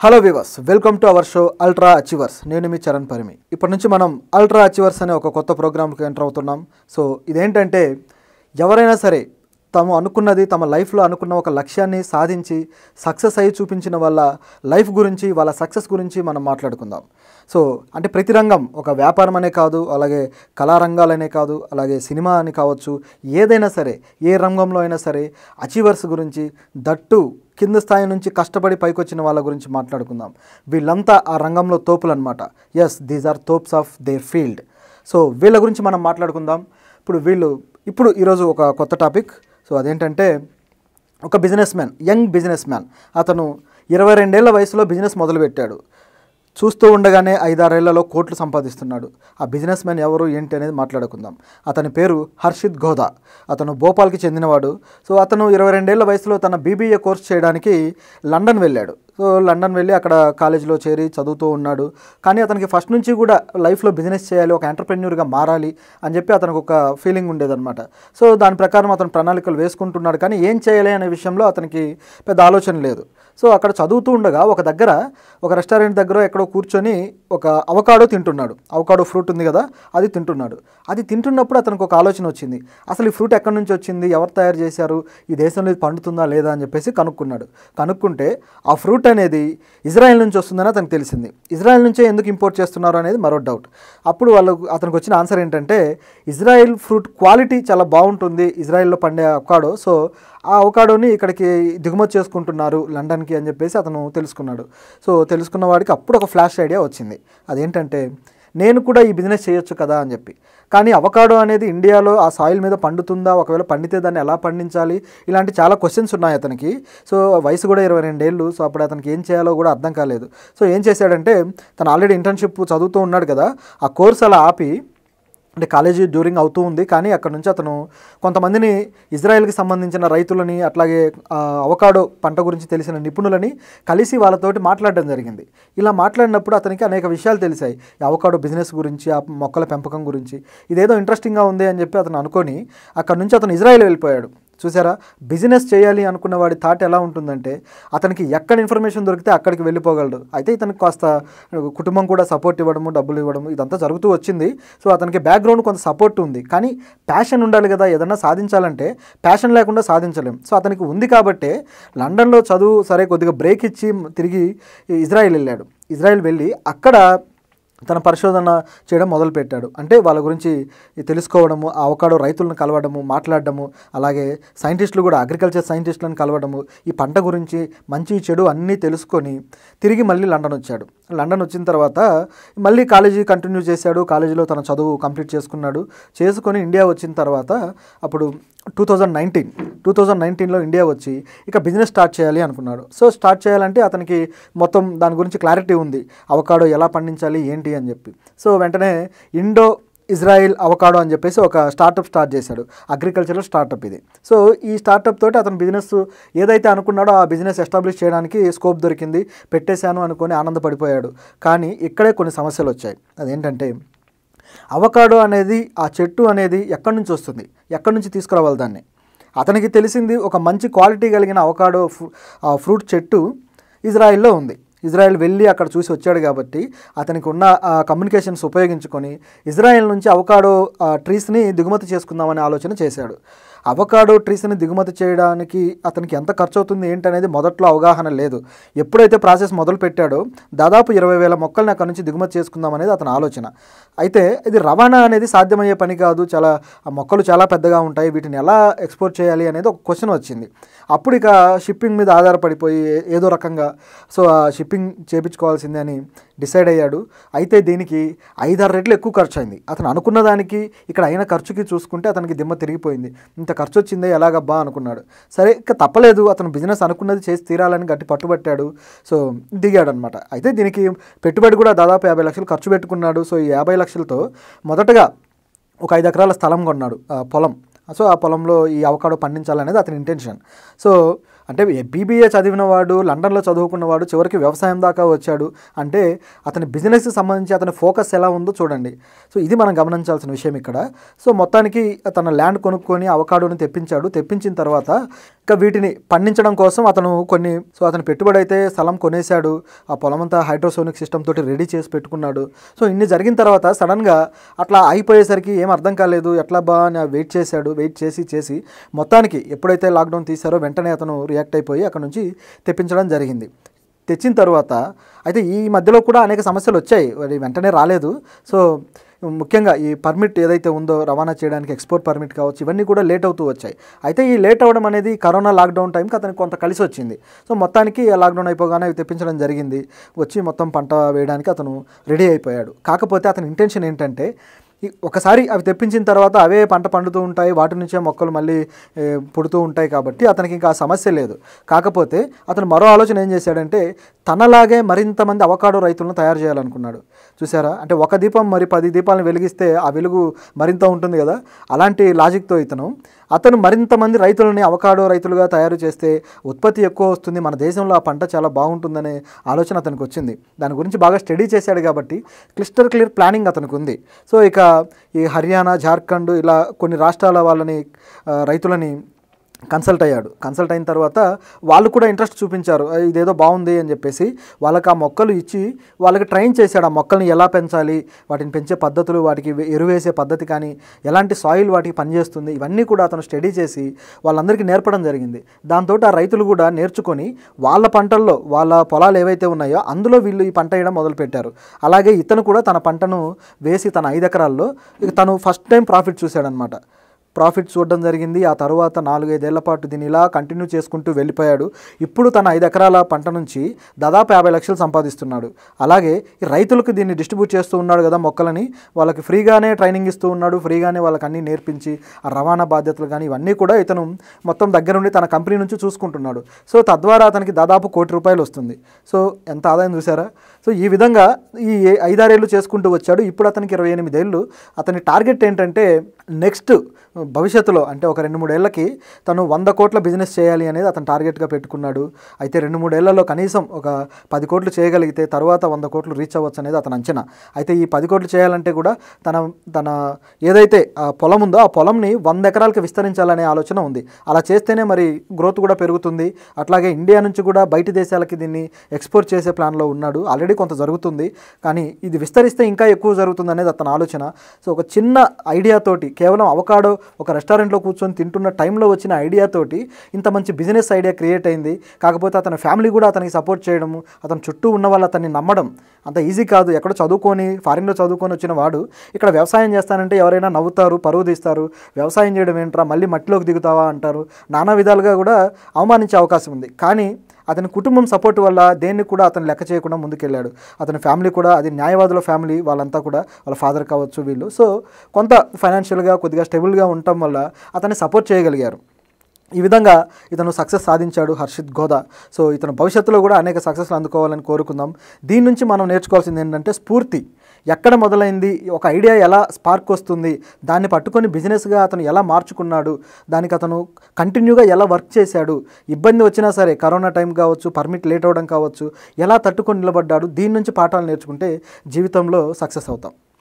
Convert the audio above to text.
Hello viewers, welcome to our show ultra achievers. నేను మీ చరణ్ పరిమి. ఇప్పటి నుంచి మనం అల్ట్రా అచీవర్స్ అనే ఒక కొత్త ప్రోగ్రామ్కి ఎంటర్ అవుతున్నాం. సో ఇదేంటంటే ఎవరైనా సరే తాము అనుకున్నది, తమ లైఫ్లో అనుకున్న ఒక లక్ష్యాన్ని సాధించి సక్సెస్ అయ్యి చూపించిన వాళ్ళ లైఫ్ గురించి, వాళ్ళ సక్సెస్ గురించి మనం మాట్లాడుకుందాం. సో అంటే ప్రతి రంగం, ఒక వ్యాపారం అనే కాదు, అలాగే కళారంగాలనే కాదు, అలాగే సినిమా అని కావచ్చు, ఏదైనా సరే, ఏ రంగంలో అయినా సరే అచీవర్స్ గురించి, దట్టు కింద స్థాయి నుంచి కష్టపడి పైకొచ్చిన వాళ్ళ గురించి మాట్లాడుకుందాం. వీళ్ళంతా ఆ రంగంలో తోపులు అనమాట. Yes, these are tops of their field. So వీళ్ళ గురించి మనం మాట్లాడుకుందాం. ఇప్పుడు ఈరోజు ఒక కొత్త టాపిక్. సో అదేంటంటే ఒక business man, young business man. అతను 22 ఏళ్ల వయసులో బిజినెస్ మొదలుపెట్టాడు. చూస్తూ ఉండగానే 5-6 ఏళ్లలో కోట్లు సంపాదిస్తున్నాడు. ఆ బిజినెస్ మ్యాన్ ఎవరు ఏంటి అనేది మాట్లాడుకుందాం. అతని పేరు హర్షిత్ గోదా. అతను భోపాల్కి చెందినవాడు. సో అతను 22 ఏళ్ల వయసులో తన BBA కోర్స్ చేయడానికి లండన్ వెళ్ళాడు. సో లండన్ వెళ్ళి అక్కడ కాలేజీలో చేరి చదువుతూ ఉన్నాడు. కానీ అతనికి ఫస్ట్ నుంచి కూడా లైఫ్లో బిజినెస్ చేయాలి, ఒక ఎంటర్‌ప్రెన్యూర్‌గా మారాలి అని చెప్పి అతనికి ఒక ఫీలింగ్ ఉండేదన్నమాట. సో దాని ప్రకారం అతను ప్రణాళికలు వేసుకుంటున్నాడు. కానీ ఏం చేయాలి అనే విషయంలో అతనికి పెద్ద ఆలోచన లేదు. సో అక్కడ చదువుతూ ఉండగా ఒక రెస్టారెంట్ దగ్గర ఎక్కడో కూర్చొని ఒక అవకాడో తింటున్నాడు. అవకాడో ఫ్రూట్ ఉంది కదా, అది తింటున్నాడు. అది తింటున్నప్పుడు అతనికి ఒక ఆలోచన వచ్చింది. అసలు ఈ ఫ్రూట్ ఎక్కడి నుంచి వచ్చింది, ఎవరు తయారు చేశారు, ఈ దేశంలో ఇది పండుతుందా లేదా అని చెప్పేసి కనుక్కుంటే ఆ ఫ్రూట్ అనేది ఇజ్రాయెల్ నుంచి వస్తుందని అతనికి తెలిసింది. ఇజ్రాయెల్ నుంచే ఎందుకు ఇంపోర్ట్ చేస్తున్నారు అనేది మరో డౌట్. అప్పుడు అతనికి వచ్చిన ఆన్సర్ ఏంటంటే, ఇజ్రాయెల్ ఫ్రూట్ క్వాలిటీ చాలా బాగుంటుంది, ఇజ్రాయెల్లో పండే అవకాడో. సో ఆ అవకాడోని ఇక్కడికి దిగుమతి చేసుకుంటున్నారు లండన్కి అని చెప్పేసి అతను తెలుసుకున్నాడు. సో తెలుసుకున్న వాడికి అప్పుడు ఒక ఫ్లాష్ ఐడియా వచ్చింది. అదేంటంటే, నేను కూడా ఈ బిజినెస్ చేయొచ్చు కదా అని చెప్పి. కానీ అవకాడో అనేది ఇండియాలో ఆ సాయిల్ మీద పండుతుందా, ఒకవేళ పండితే దాన్ని ఎలా పండించాలి, ఇలాంటి చాలా క్వశ్చన్స్ ఉన్నాయి అతనికి. సో వయసు కూడా 22 ఏళ్ళు. సో అప్పుడు అతనికి ఏం చేయాలో కూడా అర్థం కాలేదు. సో ఏం చేశాడంటే, తను ఆల్రెడీ ఇంటర్న్షిప్ చదువుతూ ఉన్నాడు కదా, ఆ కోర్స్ అలా ఆపి, అంటే కాలేజీ డ్యూరింగ్ అవుతూ ఉంది కానీ అక్కడ నుంచి అతను కొంతమందిని, ఇజ్రాయెల్కి సంబంధించిన రైతులని, అట్లాగే అవకాడో పంట గురించి తెలిసిన నిపుణులని కలిసి వాళ్ళతోటి మాట్లాడడం జరిగింది. ఇలా మాట్లాడినప్పుడు అతనికి అనేక విషయాలు తెలిసాయి, అవకాడో బిజినెస్ గురించి, ఆ మొక్కల పెంపకం గురించి. ఇదేదో ఇంట్రెస్టింగ్గా ఉంది అని చెప్పి అతను అనుకొని అక్కడ నుంచి అతను ఇజ్రాయెల్ వెళ్ళిపోయాడు. చూసారా, బిజినెస్ చేయాలి అనుకున్న వాడి థాట్ ఎలా ఉంటుందంటే, అతనికి ఎక్కడ ఇన్ఫర్మేషన్ దొరికితే అక్కడికి వెళ్ళిపోగలడు. అయితే ఇతనికి కాస్త కుటుంబం కూడా సపోర్ట్ ఇవ్వడము, డబ్బులు ఇవ్వడము, ఇదంతా జరుగుతూ వచ్చింది. సో అతనికి బ్యాక్గ్రౌండ్ కొంత సపోర్ట్ ఉంది. కానీ ప్యాషన్ ఉండాలి కదా, ఏదన్నా సాధించాలంటే ప్యాషన్ లేకుండా సాధించలేం. సో అతనికి ఉంది కాబట్టే లండన్లో చదువు సరే కొద్దిగా బ్రేక్ ఇచ్చి తిరిగి ఇజ్రాయెల్ వెళ్ళాడు. ఇజ్రాయెల్ వెళ్ళి అక్కడ తన పరిశోధన చేయడం మొదలుపెట్టాడు. అంటే వాళ్ళ గురించి తెలుసుకోవడము, ఆ అవకాడో రైతులను కలవడము, మాట్లాడడము, అలాగే సైంటిస్టులు కూడా, అగ్రికల్చర్ సైంటిస్టులను కలవడము, ఈ పంట గురించి మంచి చెడు అన్నీ తెలుసుకొని తిరిగి మళ్ళీ లండన్ వచ్చాడు. లండన్ వచ్చిన తర్వాత మళ్ళీ కాలేజీ కంటిన్యూ చేశాడు. కాలేజీలో తన చదువు కంప్లీట్ చేసుకొని ఇండియా వచ్చిన తర్వాత అప్పుడు 2019లో ఇండియా వచ్చి ఇక బిజినెస్ స్టార్ట్ చేయాలి అనుకున్నాడు. సో స్టార్ట్ చేయాలంటే అతనికి మొత్తం దాని గురించి క్లారిటీ ఉంది, అవకాడో ఎలా పండించాలి ఏంటి అని చెప్పి. సో వెంటనే ఇండో ఇజ్రాయెల్ అవకాడో అని చెప్పేసి ఒక స్టార్టప్ స్టార్ట్ చేశాడు. అగ్రికల్చరల్ స్టార్టప్ ఇది. సో ఈ స్టార్టప్ తోటి అతను బిజినెస్ ఏదైతే అనుకున్నాడో ఆ బిజినెస్ ఎస్టాబ్లిష్ చేయడానికి స్కోప్ దొరికింది, పెట్టేశాను అనుకొని ఆనందపడిపోయాడు. కానీ ఇక్కడే కొన్ని సమస్యలు వచ్చాయి. అదేంటంటే, అవకాడో అనేది, ఆ చెట్టు అనేది ఎక్కడి నుంచి వస్తుంది, ఎక్కడి నుంచి తీసుకురావాలి దాన్ని. అతనికి తెలిసింది ఒక మంచి క్వాలిటీ కలిగిన అవకాడో ఫ్రూట్ చెట్టు ఇజ్రాయెల్లో ఉంది. ఇజ్రాయెల్ వెళ్ళి అక్కడ చూసి వచ్చాడు కాబట్టి అతనికి ఉన్న కమ్యూనికేషన్స్ ఉపయోగించుకొని ఇజ్రాయెల్ నుంచి అవకాడో ట్రీస్ని దిగుమతి చేసుకుందామనే ఆలోచన చేశాడు. అవకాడో ట్రీస్ని దిగుమతి చేయడానికి అతనికి ఎంత ఖర్చు అవుతుంది ఏంటనేది మొదట్లో అవగాహన లేదు. ఎప్పుడైతే ప్రాసెస్ మొదలు పెట్టాడో దాదాపు 20,000 మొక్కల్ని అక్కడ నుంచి దిగుమతి చేసుకుందాం అనేది అతని ఆలోచన. అయితే ఇది రవాణా అనేది సాధ్యమయ్యే పని కాదు, ఆ మొక్కలు చాలా పెద్దగా ఉంటాయి, వీటిని ఎలా ఎక్స్పోర్ట్ చేయాలి అనేది ఒక క్వశ్చన్ వచ్చింది. అప్పుడు ఇక షిప్పింగ్ మీద ఆధారపడిపోయి ఏదో రకంగా సో ఆ షిప్పింగ్ చేయించుకోవాల్సిందే అని డిసైడ్ అయ్యాడు. అయితే దీనికి 5-6 రెట్లు ఎక్కువ ఖర్చు అయింది. అతను అనుకున్న దానికి ఇక్కడ అయిన ఖర్చుకి చూసుకుంటే అతనికి దిమ్మ తిరిగిపోయింది. ఇంత ఖర్చు వచ్చిందే ఎలాగబ్బా అనుకున్నాడు. సరే ఇక తప్పలేదు, అతను బిజినెస్ అనుకున్నది చేసి తీరాలని గట్టి పట్టుబట్టాడు. సో దిగాడు అనమాట. అయితే దీనికి పెట్టుబడి కూడా దాదాపు 50 లక్షలు ఖర్చు పెట్టుకున్నాడు. సో ఈ 50 లక్షలతో మొదటగా ఒక 5 ఎకరాల స్థలం కొన్నాడు, పొలం. సో ఆ పొలంలో ఈ అవకాడో పండించాలనేది అతని ఇంటెన్షన్. సో అంటే BBA చదివినవాడు, లండన్లో చదువుకున్నవాడు చివరికి వ్యవసాయం దాకా వచ్చాడు అంటే అతని బిజినెస్కి సంబంధించి అతని ఫోకస్ ఎలా ఉందో చూడండి. సో ఇది మనం గమనించాల్సిన విషయం ఇక్కడ. సో మొత్తానికి తన ల్యాండ్ కొనుక్కొని అవకాడోని తెప్పించాడు. తెప్పించిన తర్వాత ఇంకా వీటిని పండించడం కోసం అతను పెట్టుబడి అయితే స్థలం కొనేశాడు, ఆ పొలం అంతా హైడ్రోసోనిక్ సిస్టమ్ తోటి రెడీ చేసి పెట్టుకున్నాడు. సో ఇన్ని జరిగిన తర్వాత సడన్గా అట్లా అయిపోయేసరికి ఏం అర్థం కాలేదు, ఎట్లా బా అని వెయిట్ చేసి మొత్తానికి ఎప్పుడైతే లాక్డౌన్ తీశారో వెంటనే అతను రియాక్ట్ అయిపోయి అక్కడ నుంచి తెప్పించడం జరిగింది. తెచ్చిన తర్వాత అయితే ఈ మధ్యలో కూడా అనేక సమస్యలు వచ్చాయి, అది వెంటనే రాలేదు. సో ముఖ్యంగా ఈ పర్మిట్ ఏదైతే ఉందో రవాణా చేయడానికి ఎక్స్పోర్ట్ పర్మిట్ కావచ్చు, ఇవన్నీ కూడా లేట్ అవుతూ వచ్చాయి. అయితే ఈ లేట్ అవ్వడం అనేది కరోనా లాక్డౌన్ టైంకి అతనికి కొంత కలిసి వచ్చింది. సో మొత్తానికి లాక్డౌన్ అయిపోగానే అవి తెప్పించడం జరిగింది. వచ్చి మొత్తం పంట వేయడానికి అతను రెడీ అయిపోయాడు. కాకపోతే అతని ఇంటెన్షన్ ఏంటంటే ఒకసారి అవి తెప్పించిన తర్వాత అవే పంట పండుతూ ఉంటాయి, వాటి నుంచే మొక్కలు మళ్ళీ పుడుతూ ఉంటాయి, కాబట్టి అతనికి ఇంకా సమస్య లేదు. కాకపోతే అతను మరో ఆలోచన ఏం చేశాడంటే తనలాగే మరింతమంది అవకాడో రైతులను తయారు చేయాలనుకున్నాడు. చూసారా, అంటే ఒక దీపం మరి 10 దీపాలను వెలిగిస్తే ఆ వెలుగు మరింత ఉంటుంది కదా, అలాంటి లాజిక్తో అతను మరింతమంది రైతులని అవకాడో రైతులుగా తయారు చేస్తే ఉత్పత్తి ఎక్కువ వస్తుంది, మన దేశంలో ఆ పంట చాలా బాగుంటుందనే ఆలోచన అతనికి వచ్చింది. దాని గురించి బాగా స్టడీ చేశాడు కాబట్టి క్లియర్ ప్లానింగ్ అతనికి ఉంది. సో ఇక ఈ హర్యానా, జార్ఖండ్ ఇలా కొన్ని రాష్ట్రాల రైతులని కన్సల్ట్ అయిన తర్వాత వాళ్ళు కూడా ఇంట్రెస్ట్ చూపించారు, ఇదేదో బాగుంది అని చెప్పేసి వాళ్ళకి ఆ మొక్కలు ఇచ్చి వాళ్ళకి ట్రైన్ చేశాడు. ఆ మొక్కల్ని ఎలా పెంచాలి, వాటిని పెంచే పద్ధతులు, వాటికి ఎరువేసే పద్ధతి కానీ, ఎలాంటి సాయిల్ వాటికి పనిచేస్తుంది, ఇవన్నీ కూడా అతను స్టడీ చేసి వాళ్ళందరికీ నేర్పడం జరిగింది. దాంతో ఆ రైతులు కూడా నేర్చుకొని వాళ్ళ పంటల్లో, వాళ్ళ పొలాలు ఏవైతే ఉన్నాయో అందులో వీళ్ళు ఈ పంట వేయడం మొదలుపెట్టారు. అలాగే ఇతను కూడా తన పంటను వేసి తన 5 ఎకరాల్లో తను ఫస్ట్ టైం ప్రాఫిట్ చూశాడనమాట. ప్రాఫిట్ చూడడం జరిగింది. ఆ తర్వాత 4-5 ఏళ్ల పాటు దీన్ని ఇలా కంటిన్యూ చేసుకుంటూ వెళ్ళిపోయాడు. ఇప్పుడు తన 5 ఎకరాల పంట నుంచి దాదాపు 50 లక్షలు సంపాదిస్తున్నాడు. అలాగే ఈ రైతులకు దీన్ని డిస్ట్రిబ్యూట్ చేస్తూ ఉన్నాడు కదా మొక్కలని, వాళ్ళకి ఫ్రీగానే ట్రైనింగ్ ఇస్తూ ఉన్నాడు, ఫ్రీగానే వాళ్ళకి అన్నీ నేర్పించి ఆ రవాణా బాధ్యతలు కానీ ఇవన్నీ కూడా ఇతను మొత్తం దగ్గరుండి తన కంపెనీ నుంచి చూసుకుంటున్నాడు. సో తద్వారా అతనికి దాదాపు ₹1 కోటి వస్తుంది. సో ఎంత ఆదాయం చూసారా. సో ఈ విధంగా ఈ 5-6 ఏళ్ళు చేసుకుంటూ వచ్చాడు. ఇప్పుడు అతనికి 28 ఏళ్ళు. అతని టార్గెట్ ఏంటంటే నెక్స్ట్ భవిష్యత్తులో అంటే ఒక 2-3 ఏళ్ళకి తను 100 కోట్ల బిజినెస్ చేయాలి అనేది అతను టార్గెట్గా పెట్టుకున్నాడు. అయితే 2-3 ఏళ్లలో కనీసం ఒక 10 కోట్లు చేయగలిగితే తర్వాత 100 కోట్లు రీచ్ అవ్వచ్చు అనేది అతను అంచనా. అయితే ఈ 10 కోట్లు చేయాలంటే కూడా తన ఏదైతే పొలం ఉందో ఆ పొలంని 100 ఎకరాలకి విస్తరించాలనే ఆలోచన ఉంది. అలా చేస్తేనే మరి గ్రోత్ కూడా పెరుగుతుంది. అట్లాగే ఇండియా నుంచి కూడా బయట దేశాలకి దీన్ని ఎక్స్పోర్ట్ చేసే ప్లాన్లో ఉన్నాడు. ఆల్రెడీ కొంత జరుగుతుంది, కానీ ఇది విస్తరిస్తే ఇంకా ఎక్కువ జరుగుతుంది అనేది అతని ఆలోచన. సో ఒక చిన్న ఐడియాతోటి, కేవలం అవకాడో ఒక రెస్టారెంట్లో కూర్చొని తింటున్న టైంలో వచ్చిన ఐడియాతోటి ఇంత మంచి బిజినెస్ ఐడియా క్రియేట్ అయింది. కాకపోతే అతని ఫ్యామిలీ కూడా అతనికి సపోర్ట్ చేయడము, అతని చుట్టూ ఉన్న వాళ్ళు అతన్ని నమ్మడం అంత ఈజీ కాదు. ఎక్కడో ఫారిన్లో చదువుకొని వచ్చిన వాడు ఇక్కడ వ్యవసాయం చేస్తానంటే ఎవరైనా నవ్వుతారు, పరువు తీస్తారు. వ్యవసాయం చేయడం ఏంట్రా, మళ్ళీ మట్టిలోకి దిగుతావా అంటారు. నానా విధాలుగా కూడా అవమానించే అవకాశం ఉంది. కానీ అతని కుటుంబం సపోర్ట్ వల్ల దేన్ని కూడా అతను లెక్క చేయకుండా ముందుకెళ్ళాడు. అతని ఫ్యామిలీ కూడా, అది న్యాయవాదుల ఫ్యామిలీ, వాళ్ళంతా కూడా వాళ్ళ ఫాదర్ కావచ్చు వీళ్ళు, సో కొంత ఫైనాన్షియల్గా కొద్దిగా స్టేబుల్గా ఉండటం వల్ల అతన్ని సపోర్ట్ చేయగలిగారు. ఈ విధంగా ఇతను సక్సెస్ సాధించాడు హర్షిత్ గోదా. సో ఇతను భవిష్యత్తులో కూడా అనేక సక్సెస్లు అందుకోవాలని కోరుకుందాం. దీని నుంచి మనం నేర్చుకోవాల్సింది ఏంటంటే స్ఫూర్తి. ఎక్కడ మొదలైంది, ఒక ఐడియా ఎలా స్పార్క్ వస్తుంది, దాన్ని పట్టుకొని బిజినెస్గా అతను ఎలా మార్చుకున్నాడు, దానికి అతను కంటిన్యూగా ఎలా వర్క్ చేశాడు, ఇబ్బంది వచ్చినా సరే కరోనా టైం కావచ్చు, పర్మిట్ లేట్ అవ్వడం కావచ్చు, ఎలా తట్టుకొని నిలబడ్డాడు, దీని నుంచి పాఠాలు నేర్చుకుంటే జీవితంలో సక్సెస్ అవుతాం.